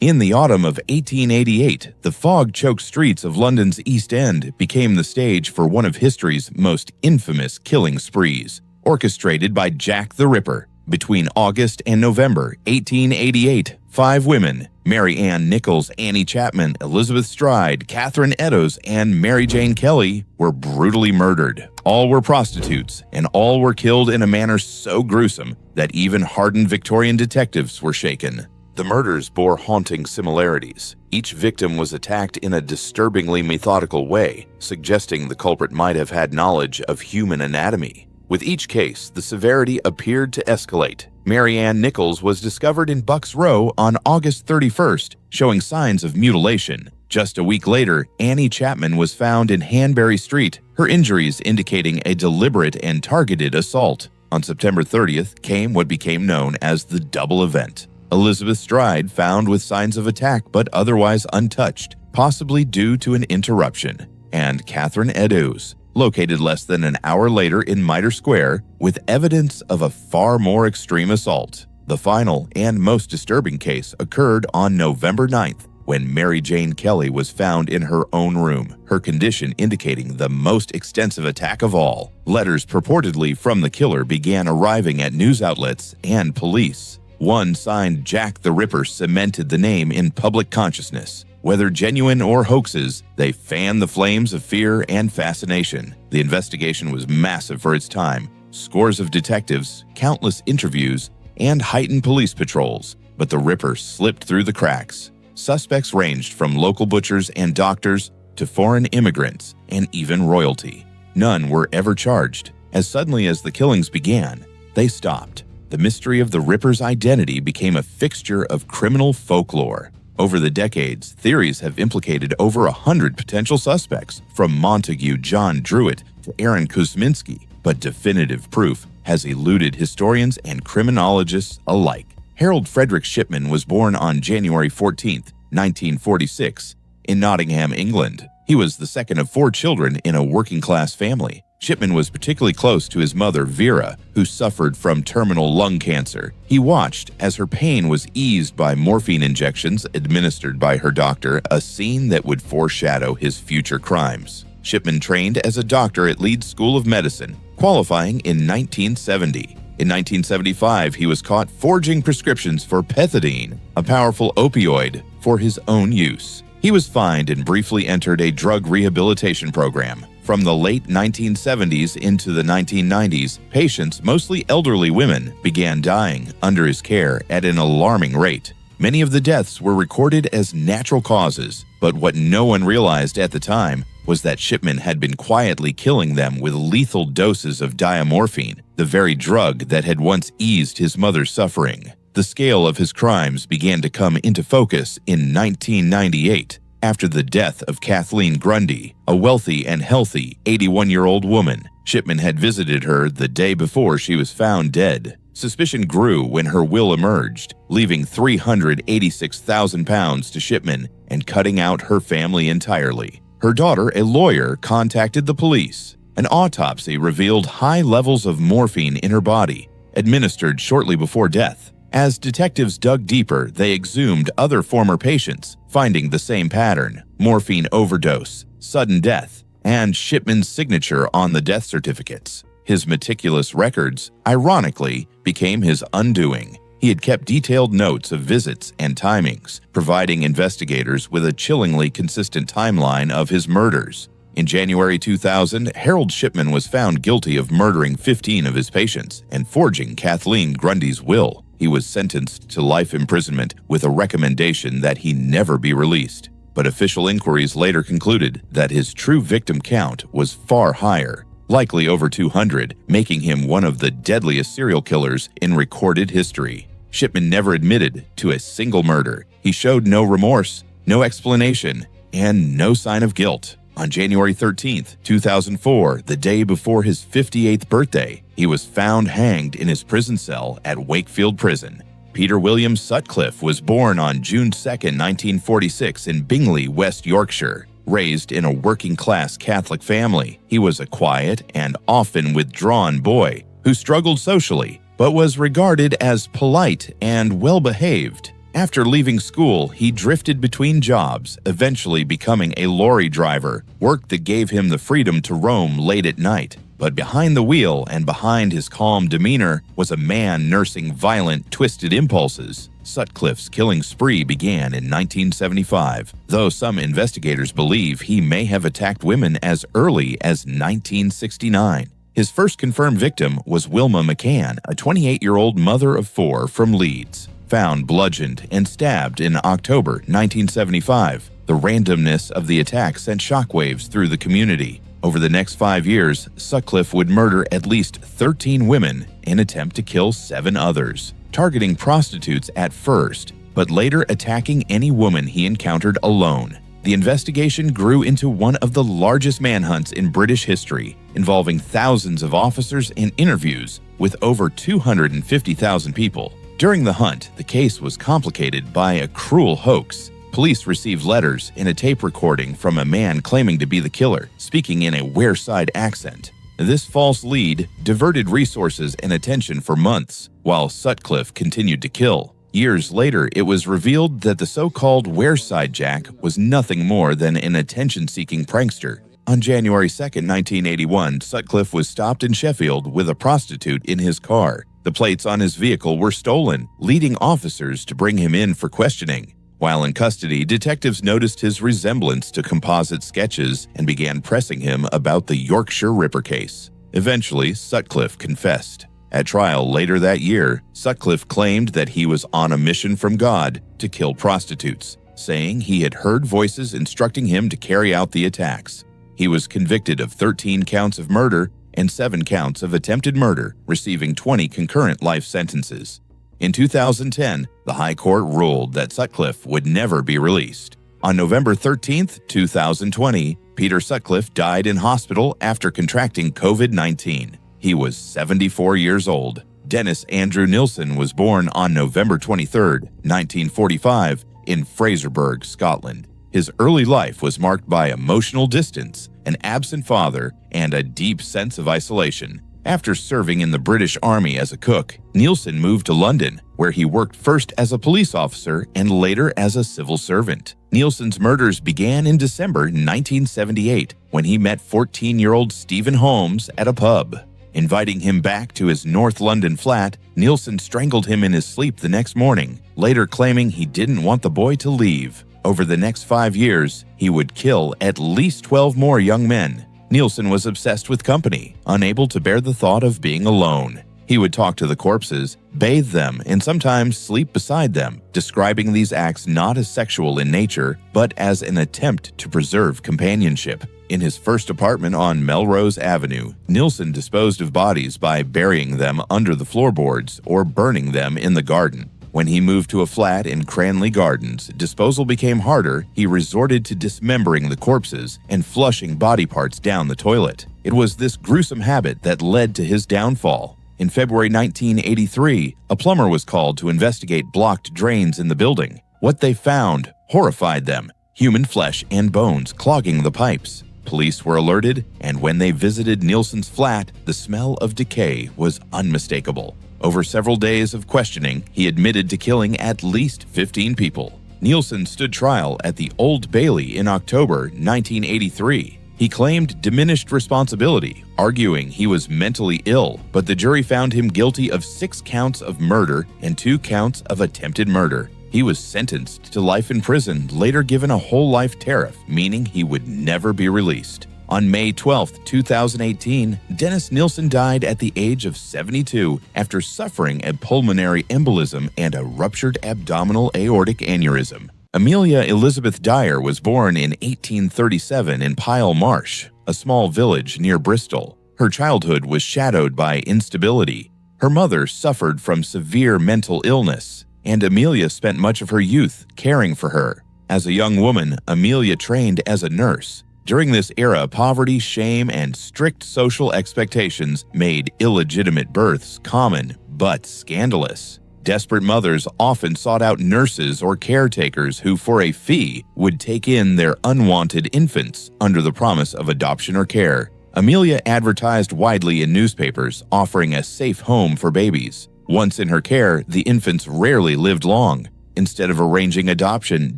In the autumn of 1888, the fog-choked streets of London's East End became the stage for one of history's most infamous killing sprees, orchestrated by Jack the Ripper. Between August and November 1888, 5 women, Mary Ann Nichols, Annie Chapman, Elizabeth Stride, Catherine Eddowes, and Mary Jane Kelly, were brutally murdered. All were prostitutes, and all were killed in a manner so gruesome that even hardened Victorian detectives were shaken. The murders bore haunting similarities. Each victim was attacked in a disturbingly methodical way, suggesting the culprit might have had knowledge of human anatomy. With each case, the severity appeared to escalate. Mary Ann Nichols was discovered in Bucks Row on August 31st, showing signs of mutilation. Just a week later, Annie Chapman was found in Hanbury Street, her injuries indicating a deliberate and targeted assault. On September 30th came what became known as the double event. Elizabeth Stride found with signs of attack but otherwise untouched, possibly due to an interruption. And Catherine Eddowes, located less than an hour later in Mitre Square, with evidence of a far more extreme assault. The final and most disturbing case occurred on November 9th, when Mary Jane Kelly was found in her own room, her condition indicating the most extensive attack of all. Letters purportedly from the killer began arriving at news outlets and police. One signed Jack the Ripper cemented the name in public consciousness. Whether genuine or hoaxes, they fanned the flames of fear and fascination. The investigation was massive for its time. Scores of detectives, countless interviews, and heightened police patrols. But the Ripper slipped through the cracks. Suspects ranged from local butchers and doctors to foreign immigrants and even royalty. None were ever charged. As suddenly as the killings began, they stopped. The mystery of the Ripper's identity became a fixture of criminal folklore. Over the decades, theories have implicated over 100 potential suspects, from Montague John Druitt to Aaron Kuzminski, but definitive proof has eluded historians and criminologists alike. Harold Frederick Shipman was born on January 14, 1946, in Nottingham, England. He was the second of 4 children in a working-class family. Shipman was particularly close to his mother, Vera, who suffered from terminal lung cancer. He watched as her pain was eased by morphine injections administered by her doctor, a scene that would foreshadow his future crimes. Shipman trained as a doctor at Leeds School of Medicine, qualifying in 1970. In 1975, he was caught forging prescriptions for pethidine, a powerful opioid, for his own use. He was fined and briefly entered a drug rehabilitation program. From the late 1970s into the 1990s, patients, mostly elderly women, began dying under his care at an alarming rate. Many of the deaths were recorded as natural causes, but what no one realized at the time was that Shipman had been quietly killing them with lethal doses of diamorphine, the very drug that had once eased his mother's suffering. The scale of his crimes began to come into focus in 1998. After the death of Kathleen Grundy, a wealthy and healthy 81-year-old woman. Shipman had visited her the day before she was found dead. Suspicion grew when her will emerged, leaving £386,000 to Shipman and cutting out her family entirely. Her daughter, a lawyer, contacted the police. An autopsy revealed high levels of morphine in her body, administered shortly before death. As detectives dug deeper, they exhumed other former patients, finding the same pattern: morphine overdose, sudden death, and Shipman's signature on the death certificates. His meticulous records, ironically, became his undoing. He had kept detailed notes of visits and timings, providing investigators with a chillingly consistent timeline of his murders. In January 2000, Harold Shipman was found guilty of murdering 15 of his patients and forging Kathleen Grundy's will. He was sentenced to life imprisonment with a recommendation that he never be released. But official inquiries later concluded that his true victim count was far higher, likely over 200, making him one of the deadliest serial killers in recorded history. Shipman never admitted to a single murder. He showed no remorse, no explanation, and no sign of guilt. On January 13, 2004, the day before his 58th birthday, he was found hanged in his prison cell at Wakefield Prison. Peter William Sutcliffe was born on June 2, 1946 in Bingley, West Yorkshire. Raised in a working-class Catholic family, he was a quiet and often withdrawn boy who struggled socially, but was regarded as polite and well-behaved. After leaving school, he drifted between jobs, eventually becoming a lorry driver, work that gave him the freedom to roam late at night. But behind the wheel and behind his calm demeanor was a man nursing violent, twisted impulses. Sutcliffe's killing spree began in 1975, though some investigators believe he may have attacked women as early as 1969. His first confirmed victim was Wilma McCann, a 28-year-old mother of 4 from Leeds. Found bludgeoned and stabbed in October 1975. The randomness of the attack sent shockwaves through the community. Over the next 5 years, Sutcliffe would murder at least 13 women and attempt to kill 7 others, targeting prostitutes at first, but later attacking any woman he encountered alone. The investigation grew into one of the largest manhunts in British history, involving thousands of officers and interviews with over 250,000 people. During the hunt, the case was complicated by a cruel hoax. Police received letters and a tape recording from a man claiming to be the killer, speaking in a Wearside accent. This false lead diverted resources and attention for months, while Sutcliffe continued to kill. Years later, it was revealed that the so-called Wearside Jack was nothing more than an attention-seeking prankster. On January 2, 1981, Sutcliffe was stopped in Sheffield with a prostitute in his car. The plates on his vehicle were stolen, leading officers to bring him in for questioning. While in custody, detectives noticed his resemblance to composite sketches and began pressing him about the Yorkshire Ripper case. Eventually, Sutcliffe confessed. At trial later that year, Sutcliffe claimed that he was on a mission from God to kill prostitutes, saying he had heard voices instructing him to carry out the attacks. He was convicted of 13 counts of murder and 7 counts of attempted murder, receiving 20 concurrent life sentences. In 2010, the High Court ruled that Sutcliffe would never be released. On November 13, 2020, Peter Sutcliffe died in hospital after contracting COVID-19. He was 74 years old. Dennis Andrew Nilsen was born on November 23, 1945, in Fraserburgh, Scotland. His early life was marked by emotional distance, an absent father, and a deep sense of isolation. After serving in the British Army as a cook, Nilsen moved to London, where he worked first as a police officer and later as a civil servant. Nilsen's murders began in December 1978, when he met 14-year-old Stephen Holmes at a pub. Inviting him back to his North London flat, Nilsen strangled him in his sleep the next morning, later claiming he didn't want the boy to leave. Over the next 5 years, he would kill at least 12 more young men. Nilsen was obsessed with company, unable to bear the thought of being alone. He would talk to the corpses, bathe them, and sometimes sleep beside them, describing these acts not as sexual in nature, but as an attempt to preserve companionship. In his first apartment on Melrose Avenue, Nilsen disposed of bodies by burying them under the floorboards or burning them in the garden. When he moved to a flat in Cranley Gardens, disposal became harder. He resorted to dismembering the corpses and flushing body parts down the toilet. It was this gruesome habit that led to his downfall. In February 1983, a plumber was called to investigate blocked drains in the building. What they found horrified them: human flesh and bones clogging the pipes. Police were alerted, and when they visited Nilsen's flat, the smell of decay was unmistakable. Over several days of questioning, he admitted to killing at least 15 people. Nilsen stood trial at the Old Bailey in October 1983. He claimed diminished responsibility, arguing he was mentally ill, but the jury found him guilty of 6 counts of murder and 2 counts of attempted murder. He was sentenced to life in prison, later given a whole life tariff, meaning he would never be released. On May 12, 2018, Dennis Nilsen died at the age of 72 after suffering a pulmonary embolism and a ruptured abdominal aortic aneurysm. Amelia Elizabeth Dyer was born in 1837 in Pile Marsh, a small village near Bristol. Her childhood was shadowed by instability. Her mother suffered from severe mental illness, and Amelia spent much of her youth caring for her. As a young woman, Amelia trained as a nurse. During this era, poverty, shame, and strict social expectations made illegitimate births common but scandalous. Desperate mothers often sought out nurses or caretakers who, for a fee, would take in their unwanted infants under the promise of adoption or care. Amelia advertised widely in newspapers, offering a safe home for babies. Once in her care, the infants rarely lived long. Instead of arranging adoption,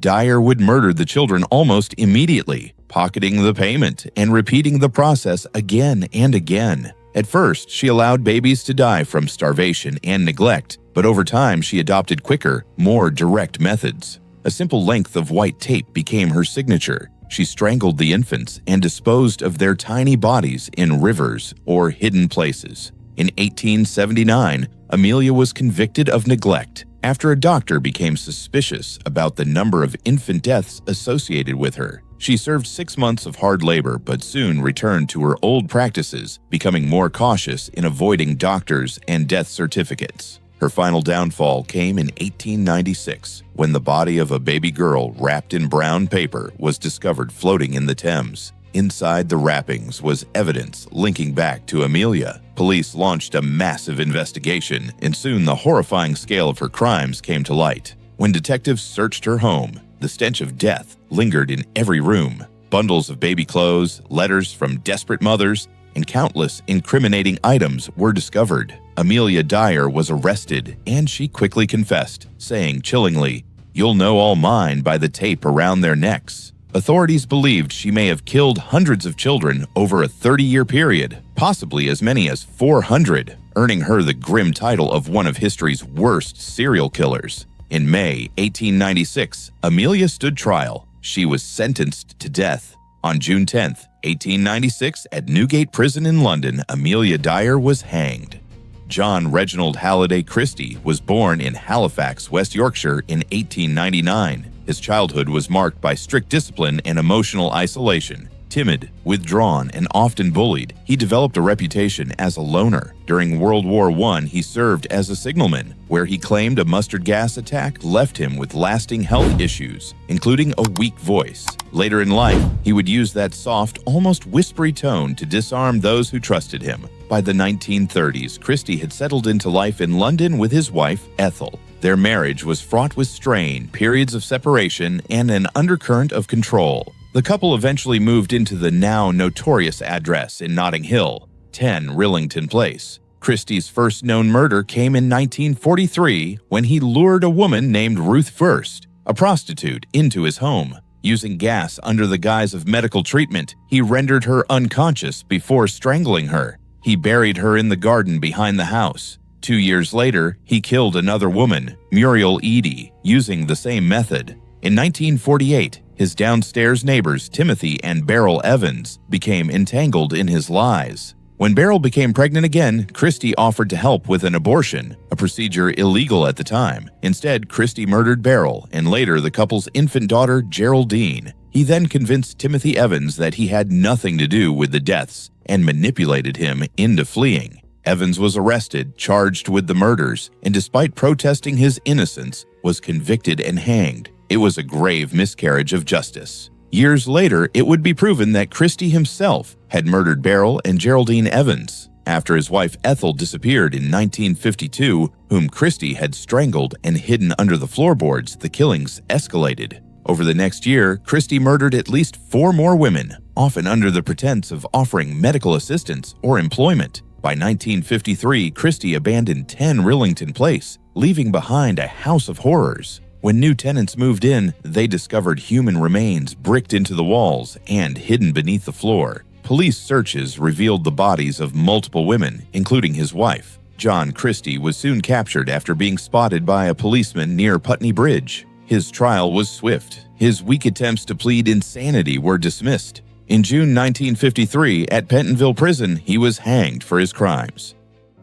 Dyer would murder the children almost immediately, pocketing the payment and repeating the process again and again. At first, she allowed babies to die from starvation and neglect, but over time she adopted quicker, more direct methods. A simple length of white tape became her signature. She strangled the infants and disposed of their tiny bodies in rivers or hidden places. In 1879, Amelia was convicted of neglect after a doctor became suspicious about the number of infant deaths associated with her. She served 6 months of hard labor but soon returned to her old practices, becoming more cautious in avoiding doctors and death certificates. Her final downfall came in 1896 when the body of a baby girl wrapped in brown paper was discovered floating in the Thames. Inside the wrappings was evidence linking back to Amelia. Police launched a massive investigation, and soon the horrifying scale of her crimes came to light. When detectives searched her home, the stench of death lingered in every room. Bundles of baby clothes, letters from desperate mothers, and countless incriminating items were discovered. Amelia Dyer was arrested, and she quickly confessed, saying chillingly, "You'll know all mine by the tape around their necks." Authorities believed she may have killed hundreds of children over a 30-year period, possibly as many as 400, earning her the grim title of one of history's worst serial killers. In May 1896, Amelia stood trial. She was sentenced to death. On June 10, 1896, at Newgate Prison in London, Amelia Dyer was hanged. John Reginald Halliday Christie was born in Halifax, West Yorkshire in 1899. His childhood was marked by strict discipline and emotional isolation. Timid, withdrawn, and often bullied, he developed a reputation as a loner. During World War I, he served as a signalman, where he claimed a mustard gas attack left him with lasting health issues, including a weak voice. Later in life, he would use that soft, almost whispery tone to disarm those who trusted him. By the 1930s, Christie had settled into life in London with his wife, Ethel. Their marriage was fraught with strain, periods of separation, and an undercurrent of control. The couple eventually moved into the now notorious address in Notting Hill, 10 Rillington Place. Christie's first known murder came in 1943 when he lured a woman named Ruth First, a prostitute, into his home. Using gas under the guise of medical treatment, he rendered her unconscious before strangling her. He buried her in the garden behind the house. 2 years later, he killed another woman, Muriel Eady, using the same method. In 1948, his downstairs neighbors Timothy and Beryl Evans became entangled in his lies. When Beryl became pregnant again, Christie offered to help with an abortion, a procedure illegal at the time. Instead, Christie murdered Beryl and later the couple's infant daughter, Geraldine. He then convinced Timothy Evans that he had nothing to do with the deaths and manipulated him into fleeing. Evans was arrested, charged with the murders, and despite protesting his innocence, was convicted and hanged. It was a grave miscarriage of justice. Years later, it would be proven that Christie himself had murdered Beryl and Geraldine Evans. After his wife Ethel disappeared in 1952, whom Christie had strangled and hidden under the floorboards, the killings escalated. Over the next year, Christie murdered at least 4 more women, often under the pretense of offering medical assistance or employment. By 1953, Christie abandoned 10 Rillington Place, leaving behind a house of horrors. When new tenants moved in, they discovered human remains bricked into the walls and hidden beneath the floor. Police searches revealed the bodies of multiple women, including his wife. John Christie was soon captured after being spotted by a policeman near Putney Bridge. His trial was swift. His weak attempts to plead insanity were dismissed. In June 1953, at Pentonville Prison, he was hanged for his crimes.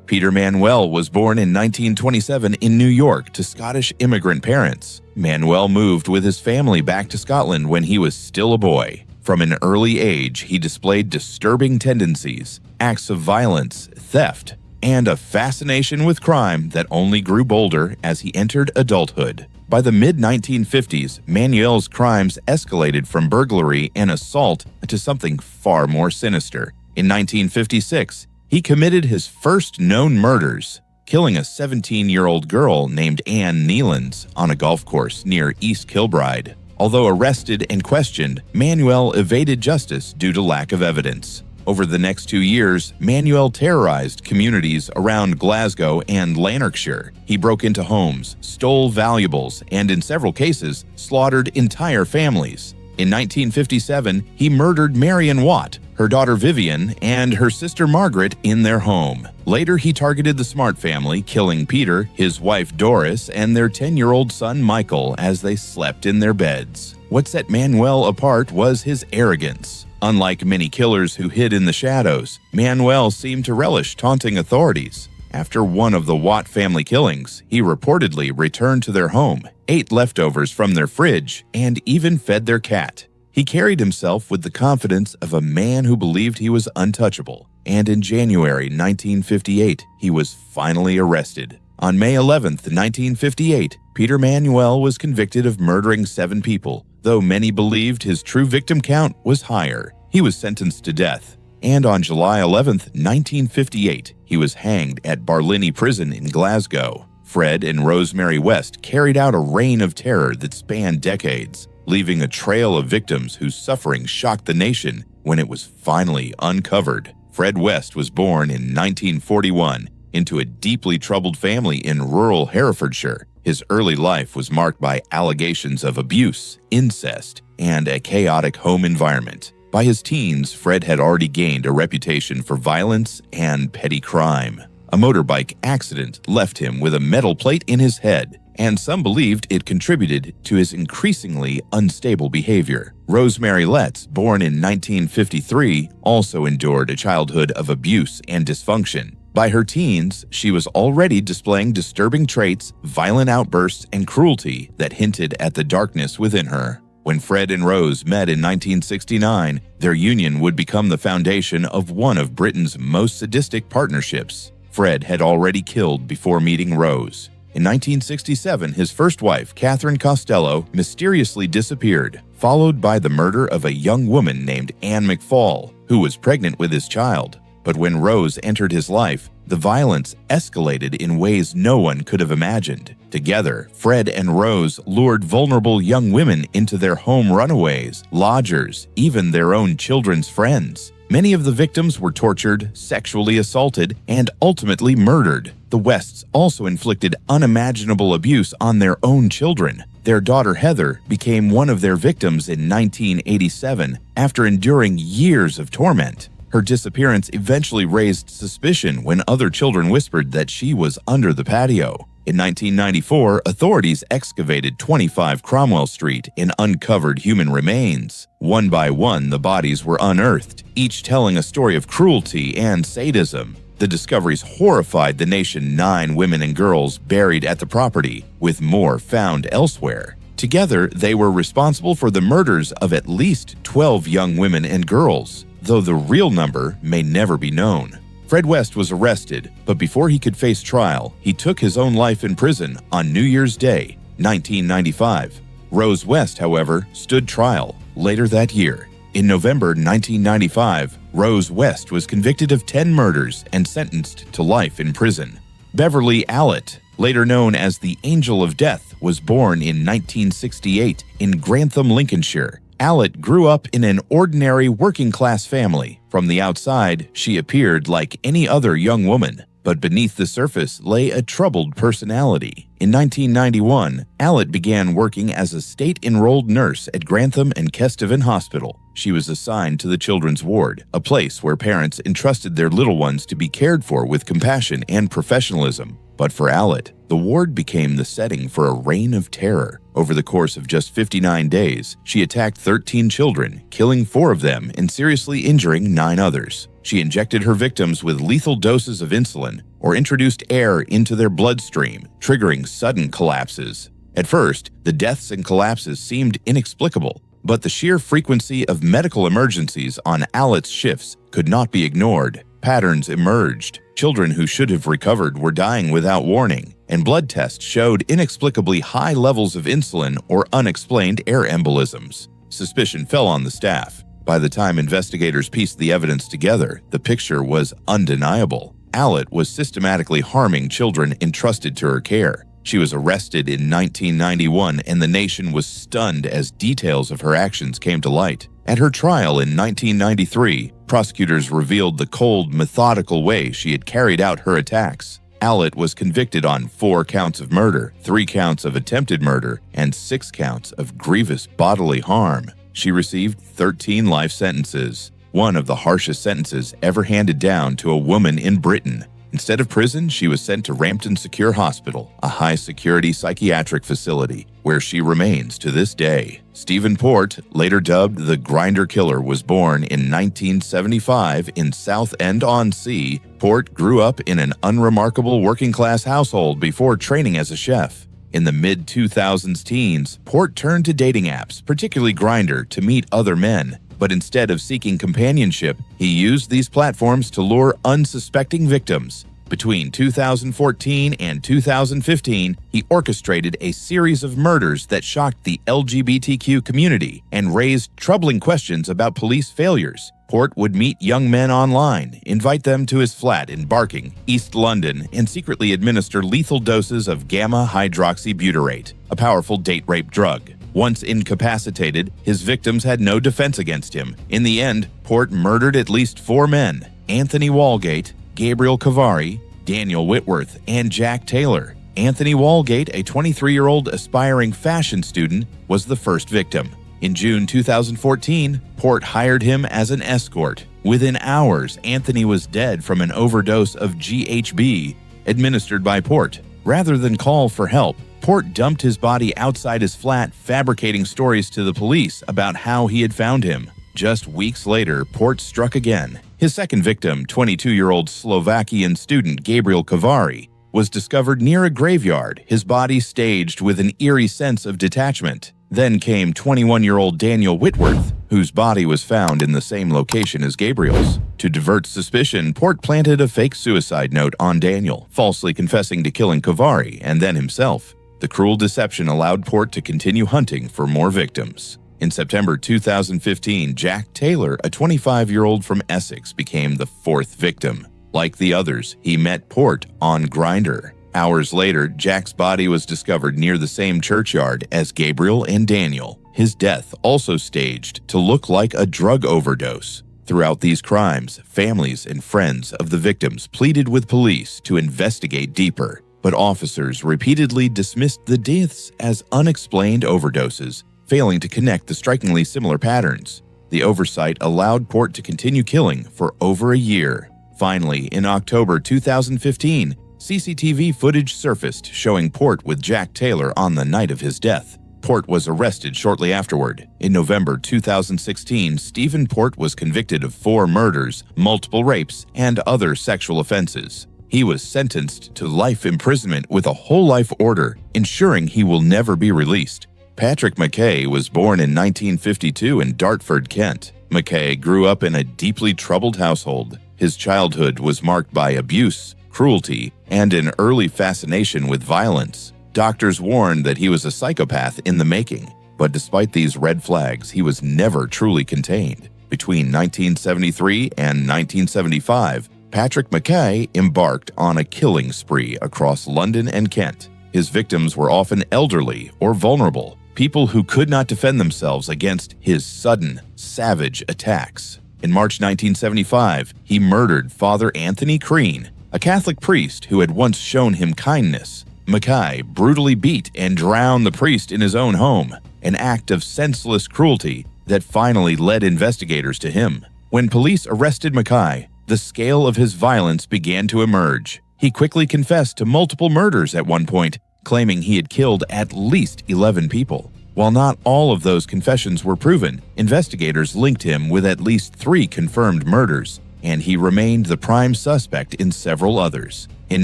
Peter Manuel was born in 1927 in New York to Scottish immigrant parents. Manuel moved with his family back to Scotland when he was still a boy. From an early age, he displayed disturbing tendencies, acts of violence, theft, and a fascination with crime that only grew bolder as he entered adulthood. By the mid-1950s, Manuel's crimes escalated from burglary and assault to something far more sinister. In 1956, he committed his first known murders, killing a 17-year-old girl named Anne Nealons on a golf course near East Kilbride. Although arrested and questioned, Manuel evaded justice due to lack of evidence. Over the next 2 years, Manuel terrorized communities around Glasgow and Lanarkshire. He broke into homes, stole valuables, and in several cases, slaughtered entire families. In 1957, he murdered Marion Watt, her daughter Vivian, and her sister Margaret in their home. Later, he targeted the Smart family, killing Peter, his wife Doris, and their 10-year-old son Michael as they slept in their beds. What set Manuel apart was his arrogance. Unlike many killers who hid in the shadows, Manuel seemed to relish taunting authorities. After one of the Watt family killings, he reportedly returned to their home, ate leftovers from their fridge, and even fed their cat. He carried himself with the confidence of a man who believed he was untouchable, and in January 1958, he was finally arrested. On May 11, 1958, Peter Manuel was convicted of murdering 7 people, though many believed his true victim count was higher. He was sentenced to death. And on July 11, 1958, he was hanged at Barlinnie Prison in Glasgow. Fred and Rosemary West carried out a reign of terror that spanned decades, leaving a trail of victims whose suffering shocked the nation when it was finally uncovered. Fred West was born in 1941 into a deeply troubled family in rural Herefordshire. His early life was marked by allegations of abuse, incest, and a chaotic home environment. By his teens, Fred had already gained a reputation for violence and petty crime. A motorbike accident left him with a metal plate in his head, and some believed it contributed to his increasingly unstable behavior. Rosemary Letts, born in 1953, also endured a childhood of abuse and dysfunction. By her teens, she was already displaying disturbing traits, violent outbursts, and cruelty that hinted at the darkness within her. When Fred and Rose met in 1969, their union would become the foundation of one of Britain's most sadistic partnerships. Fred had already killed before meeting Rose. In 1967, his first wife, Catherine Costello, mysteriously disappeared, followed by the murder of a young woman named Anne McFall, who was pregnant with his child. But when Rose entered his life, the violence escalated in ways no one could have imagined. Together, Fred and Rose lured vulnerable young women into their home runaways, lodgers, even their own children's friends. Many of the victims were tortured, sexually assaulted, and ultimately murdered. The Wests also inflicted unimaginable abuse on their own children. Their daughter Heather became one of their victims in 1987 after enduring years of torment. Her disappearance eventually raised suspicion when other children whispered that she was under the patio. In 1994, authorities excavated 25 Cromwell Street and uncovered human remains. One by one, the bodies were unearthed, each telling a story of cruelty and sadism. The discoveries horrified the nation. 9 women and girls buried at the property, with more found elsewhere. Together, they were responsible for the murders of at least 12 young women and girls, though the real number may never be known. Fred West was arrested, but before he could face trial, he took his own life in prison on New Year's Day, 1995. Rose West, however, stood trial later that year. In November 1995, Rose West was convicted of 10 murders and sentenced to life in prison. Beverley Allitt, later known as the Angel of Death, was born in 1968 in Grantham, Lincolnshire. Allitt grew up in an ordinary working-class family. From the outside, she appeared like any other young woman, but beneath the surface lay a troubled personality. In 1991, Allitt began working as a state-enrolled nurse at Grantham and Kesteven Hospital. She was assigned to the children's ward, a place where parents entrusted their little ones to be cared for with compassion and professionalism. But for Allitt, the ward became the setting for a reign of terror. Over the course of just 59 days, she attacked 13 children, killing 4 of them and seriously injuring 9 others. She injected her victims with lethal doses of insulin or introduced air into their bloodstream, triggering sudden collapses. At first, the deaths and collapses seemed inexplicable, but the sheer frequency of medical emergencies on Allitt's shifts could not be ignored. Patterns emerged. Children who should have recovered were dying without warning, and blood tests showed inexplicably high levels of insulin or unexplained air embolisms. Suspicion fell on the staff. By the time investigators pieced the evidence together, the picture was undeniable. Allitt was systematically harming children entrusted to her care. She was arrested in 1991, and the nation was stunned as details of her actions came to light. At her trial in 1993, Prosecutors revealed the cold, methodical way she had carried out her attacks. Allitt was convicted on 4 counts of murder, 3 counts of attempted murder, and 6 counts of grievous bodily harm. She received 13 life sentences, one of the harshest sentences ever handed down to a woman in Britain. Instead of prison, she was sent to Rampton Secure Hospital, a high-security psychiatric facility, where she remains to this day. Stephen Port, later dubbed the Grinder Killer, was born in 1975 in Southend-on-Sea. Port grew up in an unremarkable working-class household before training as a chef. In the mid-2000s teens, Port turned to dating apps, particularly Grindr, to meet other men. But instead of seeking companionship, he used these platforms to lure unsuspecting victims. Between 2014 and 2015, he orchestrated a series of murders that shocked the LGBTQ community and raised troubling questions about police failures. Port would meet young men online, invite them to his flat in Barking, East London, and secretly administer lethal doses of gamma-hydroxybutyrate, a powerful date rape drug. Once incapacitated, his victims had no defense against him. In the end, Port murdered at least 4 men: Anthony Walgate, Gabriel Cavari, Daniel Whitworth, and Jack Taylor. Anthony Walgate, a 23-year-old aspiring fashion student, was the first victim. In June 2014, Port hired him as an escort. Within hours, Anthony was dead from an overdose of GHB administered by Port. Rather than call for help, Port dumped his body outside his flat, fabricating stories to the police about how he had found him. Just weeks later, Port struck again. His second victim, 22-year-old Slovakian student Gabriel Cavari, was discovered near a graveyard, his body staged with an eerie sense of detachment. Then came 21-year-old Daniel Whitworth, whose body was found in the same location as Gabriel's. To divert suspicion, Port planted a fake suicide note on Daniel, falsely confessing to killing Cavari and then himself. The cruel deception allowed Port to continue hunting for more victims. In September 2015, Jack Taylor, a 25-year-old from Essex, became the 4th victim. Like the others, he met Port on Grindr. Hours later, Jack's body was discovered near the same churchyard as Gabriel and Daniel. His death also staged to look like a drug overdose. Throughout these crimes, families and friends of the victims pleaded with police to investigate deeper, but officers repeatedly dismissed the deaths as unexplained overdoses, failing to connect the strikingly similar patterns. The oversight allowed Port to continue killing for over a year. Finally, in October 2015, CCTV footage surfaced showing Port with Jack Taylor on the night of his death. Port was arrested shortly afterward. In November 2016, Stephen Port was convicted of 4 murders, multiple rapes, and other sexual offenses. He was sentenced to life imprisonment with a whole life order, ensuring he will never be released. Patrick Mackay was born in 1952 in Dartford, Kent. Mackay grew up in a deeply troubled household. His childhood was marked by abuse, cruelty, and an early fascination with violence. Doctors warned that he was a psychopath in the making, but despite these red flags, he was never truly contained. Between 1973 and 1975, Patrick Mackay embarked on a killing spree across London and Kent. His victims were often elderly or vulnerable, people who could not defend themselves against his sudden, savage attacks. In March 1975, he murdered Father Anthony Crean, a Catholic priest who had once shown him kindness. Mackay brutally beat and drowned the priest in his own home, an act of senseless cruelty that finally led investigators to him. When police arrested Mackay, the scale of his violence began to emerge. He quickly confessed to multiple murders at one point, claiming he had killed at least 11 people. While not all of those confessions were proven, investigators linked him with at least 3 confirmed murders, and he remained the prime suspect in several others. In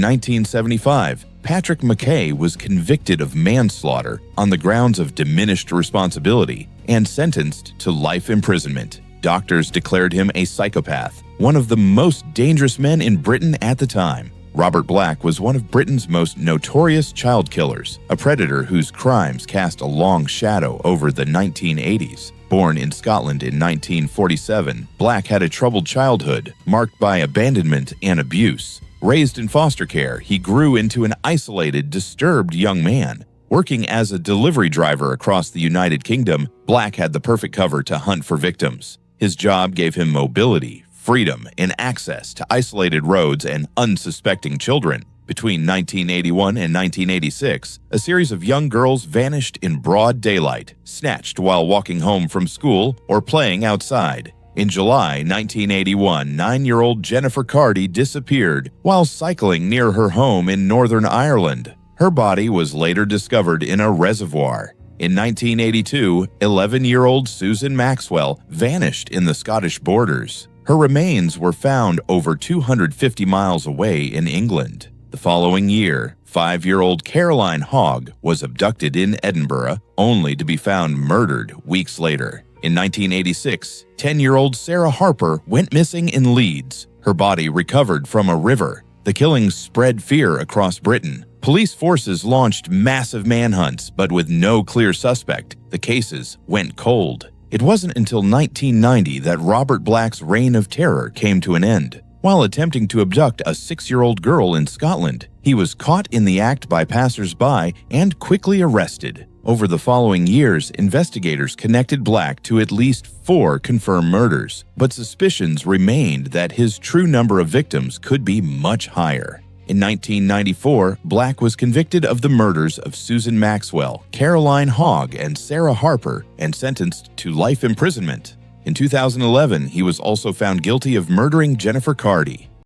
1975, Patrick Mackay was convicted of manslaughter on the grounds of diminished responsibility and sentenced to life imprisonment. Doctors declared him a psychopath, one of the most dangerous men in Britain at the time. Robert Black was one of Britain's most notorious child killers, a predator whose crimes cast a long shadow over the 1980s. Born in Scotland in 1947, Black had a troubled childhood, marked by abandonment and abuse. Raised in foster care, he grew into an isolated, disturbed young man. Working as a delivery driver across the United Kingdom, Black had the perfect cover to hunt for victims. His job gave him mobility, freedom and access to isolated roads and unsuspecting children. Between 1981 and 1986, a series of young girls vanished in broad daylight, snatched while walking home from school or playing outside. In July 1981, 9-year-old Jennifer Carty disappeared while cycling near her home in Northern Ireland. Her body was later discovered in a reservoir. In 1982, 11-year-old Susan Maxwell vanished in the Scottish borders. Her remains were found over 250 miles away in England. The following year, 5-year-old Caroline Hogg was abducted in Edinburgh, only to be found murdered weeks later. In 1986, 10-year-old Sarah Harper went missing in Leeds. Her body recovered from a river. The killings spread fear across Britain. Police forces launched massive manhunts, but with no clear suspect, the cases went cold. It wasn't until 1990 that Robert Black's reign of terror came to an end. While attempting to abduct a 6-year-old girl in Scotland, he was caught in the act by passers-by and quickly arrested. Over the following years, investigators connected Black to at least 4 confirmed murders, but suspicions remained that his true number of victims could be much higher. In 1994, Black was convicted of the murders of Susan Maxwell, Caroline Hogg, and Sarah Harper, and sentenced to life imprisonment. In 2011, he was also found guilty of murdering Jennifer Carty.